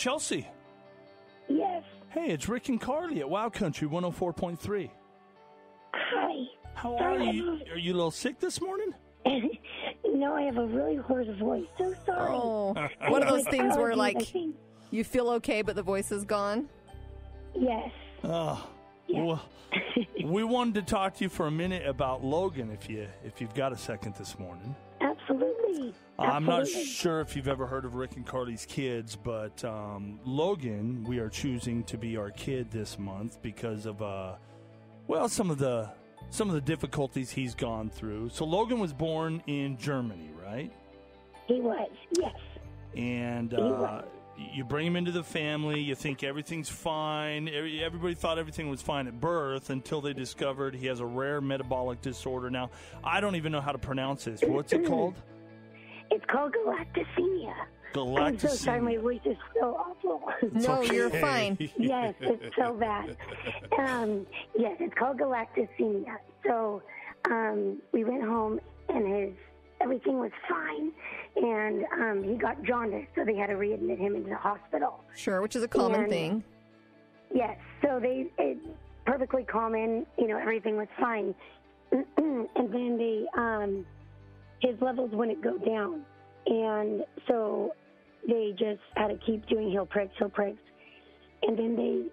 Chelsea? Yes. Hey, it's Rick and Carly at Wow Country 104.3. Hi. How are you? Are you a little sick this morning? No, I have a really hoarse voice. So sorry. Oh, one of those things where, like, you feel okay, but the voice is gone? Yes. Well, we wanted to talk to you for a minute about Logan, if you've got a second this morning. Absolutely. I'm not sure if you've ever heard of Rick and Carly's Kids, but Logan, we are choosing to be our kid this month because of some of the difficulties he's gone through. So Logan was born in Germany, right? He was, yes. And you bring him into the family. You think everything's fine. Everybody thought everything was fine at birth until they discovered he has a rare metabolic disorder. Now, I don't even know how to pronounce this. What's it called? It's called Galactosemia. I'm so sorry, my voice is so awful. No, you're fine. Yes, it's so bad. Yes, it's called Galactosemia. So we went home, and everything was fine, and he got jaundice, so they had to readmit him into the hospital. Sure, which is a common thing. Yes, so it's perfectly common. Everything was fine, and then his levels wouldn't go down, and so they just had to keep doing heel pricks, and then they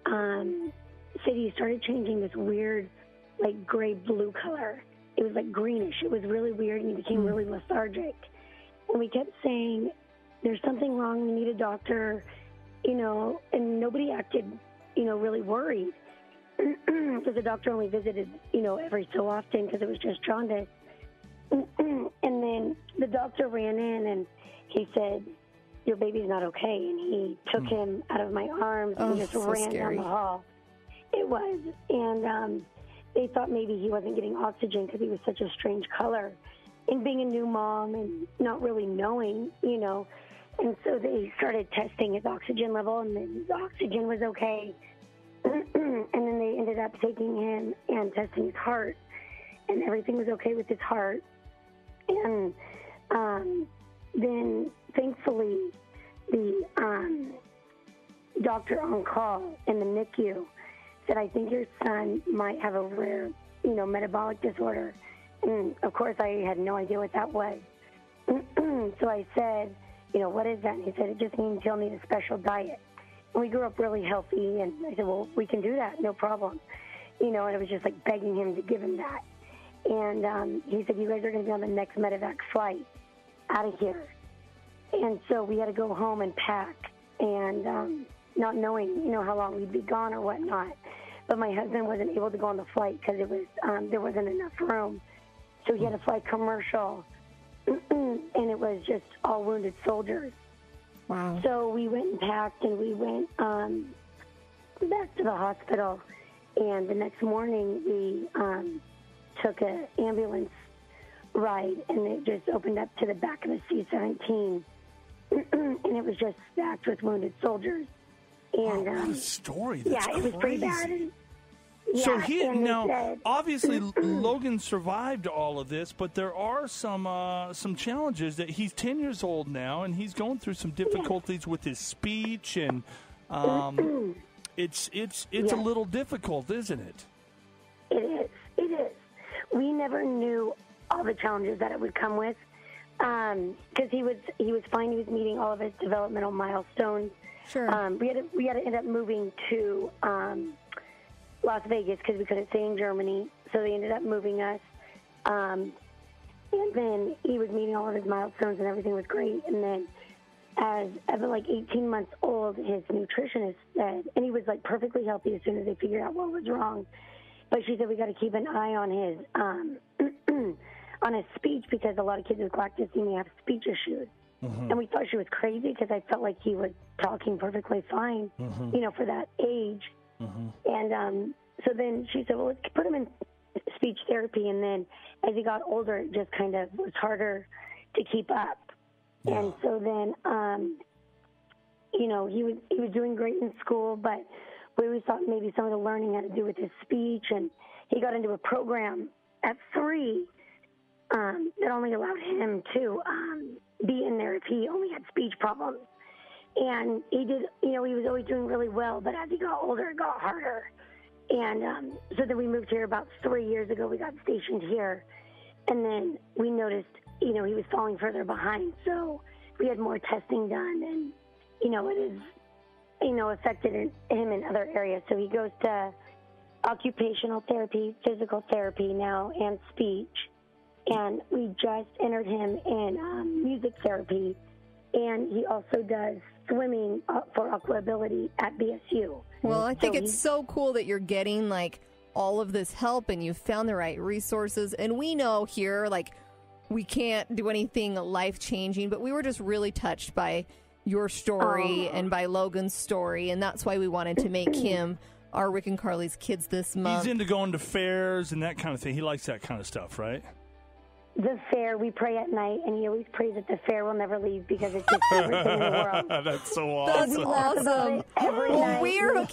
said he started changing this weird, like, gray-blue color. It was, like, greenish. It was really weird, and he became really lethargic. And we kept saying, there's something wrong, we need a doctor, and nobody acted, really worried. Because the doctor only visited, every so often because it was just jaundice. And then the doctor ran in, and he said, your baby's not okay. And he took him out of my arms and just ran down the hall. It was. And they thought maybe he wasn't getting oxygen because he was such a strange color. And being a new mom and not really knowing, And so they started testing his oxygen level, and then his oxygen was okay. And then they ended up taking him and testing his heart. And everything was okay with his heart. And then, thankfully, the doctor on call in the NICU said, I think your son might have a rare, metabolic disorder. And, of course, I had no idea what that was. So I said, what is that? And he said, it just means he'll need a special diet. And we grew up really healthy, and I said, well, we can do that, no problem. And I was just, like, begging him to give him that. And he said, you guys are going to be on the next medevac flight out of here. And so we had to go home and pack, and not knowing, how long we'd be gone or whatnot. But my husband wasn't able to go on the flight because it was there wasn't enough room. So he had to fly commercial, and it was just all wounded soldiers. Wow. So we went and packed, and we went back to the hospital. And the next morning, we took an ambulance ride, and it just opened up to the back of the C-17. And it was just stacked with wounded soldiers. And what a story! That's it was pretty bad. So obviously Logan survived all of this, but there are some challenges that he's 10 years old now, and he's going through some difficulties with his speech, and it's a little difficult, isn't it? It is. We never knew all the challenges that it would come with, because he was fine. He was meeting all of his developmental milestones. Sure. We had to end up moving to Las Vegas because we couldn't stay in Germany, so they ended up moving us. And then he was meeting all of his milestones, and everything was great. And then, as like 18 months old, his nutritionist said, and he was like perfectly healthy as soon as they figured out what was wrong. But she said we got to keep an eye on his on his speech, because a lot of kids with galactosemia have speech issues. Mm-hmm. And we thought she was crazy because I felt like he was talking perfectly fine, for that age. Mm-hmm. And so then she said, well, let's put him in speech therapy. And then as he got older, it just kind of was harder to keep up. Yeah. And so then, he was doing great in school, but we always thought maybe some of the learning had to do with his speech. And he got into a program at 3 that only allowed him to be in there if he only had speech problems. And he did, he was always doing really well, but as he got older, it got harder. And so then we moved here about 3 years ago. We got stationed here. And then we noticed, he was falling further behind. So we had more testing done, and, it has, affected him in other areas. So he goes to occupational therapy, physical therapy now, and speech. And we just entered him in music therapy. And he also does swimming for aqua ability at BSU. Well, I think it's so cool that you're getting, all of this help and you've found the right resources. And we know here, we can't do anything life-changing, but we were just really touched by your story and by Logan's story, and that's why we wanted to make him our Rick and Carly's Kids this month. He's into going to fairs and that kind of thing. He likes that kind of stuff, right? The fair, we pray at night, and he always prays that the fair will never leave because it's his favorite thing in the world. That's so awesome. That's awesome. Well, we're going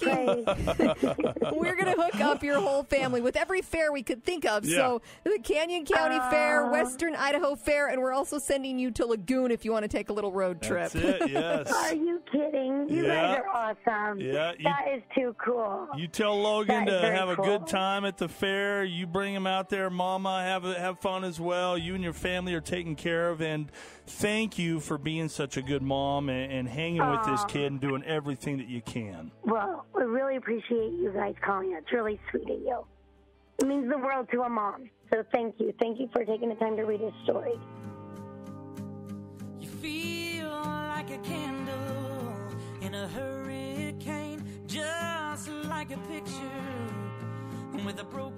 to hook up your whole family with every fair we could think of. Yeah. So the Canyon County Fair, Western Idaho Fair, and we're also sending you to Lagoon if you want to take a little road trip. That's it, yes. Are you kidding? You guys are awesome. Yeah, that is too cool. You tell Logan to have a cool. good time at the fair. You bring him out there. Mama, have fun as well. You and your family are taken care of, and thank you for being such a good mom and hanging with this kid and doing everything that you can. Well, we really appreciate you guys calling. It's really sweet of you. It means the world to a mom. So thank you. Thank you for taking the time to read his story. You feel like a candle in a hurricane, just like a picture with a broken